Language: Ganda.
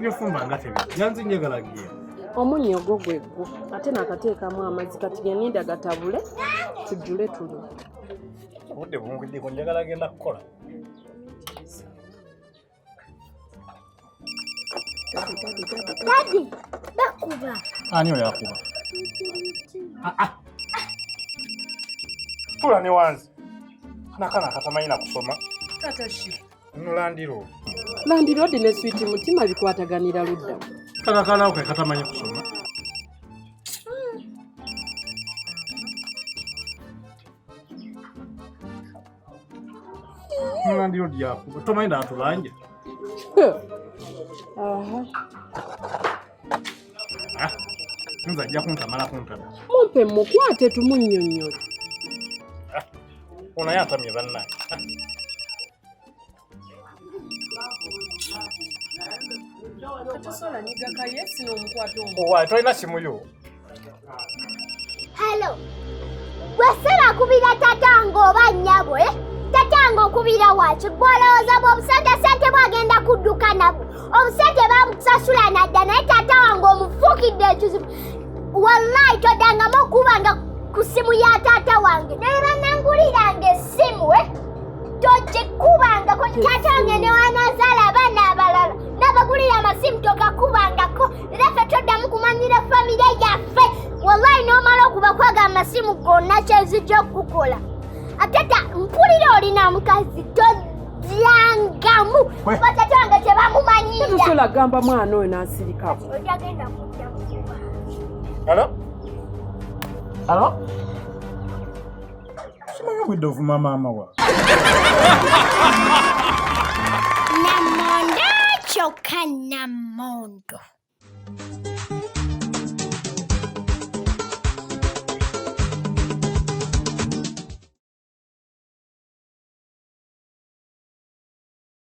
Byofumba nga tebi. Nyanzi njagala giye. Omunyo gwo gwegwo ate nakateekamu amazzi kati geninda gatabule tujjule tuli. Obudde bungudde njagala genda kukola. Daddy, bakuba. Ani oyo akuba? Tula ne wanzi. Kana katamanyi na kusoma. Tata shi. Nulandiro. Landirodi ne sweet mutima bikwataganira ludda. Kana okwe katamanyi kusoma. Nulandiro diakuba. Tomanyi na atulanje. Aha. Nza jja kuntamala kuntana. Mumpe mukwate tumunnyonnyole. Ono yatamye bannaye. Katosola nigaka yesi n'omukwate omu. Owa tolina simu yo. Hello. Wasala kubira tatango oba nnyabo tatango okubira waki gwolowooza bw'obusente bwagenda kudduka nabwo obusente bamusasula nadda naye tata wange omufuukidde ekizibu wallahi toddangamu okubanga ku simu ya tata wange naye bannanguliranga essimu togikubangako tata wange ne wanazaala abaana abalala n'abagulira amasimu togakubangako era ffe toddamu kumanyira famire yaffe wallahi n'omala okubakwaga amasimu gonna kyezijja okukukola atata mpulira olina mukazi todyangamu batata wange tebamumanyira Katosola gamba mwana oyo n'asirikako. ojagenda kudda mukuba. Halo? Simanyi obudde ovuma maama wa. Namondo kyokka namondo.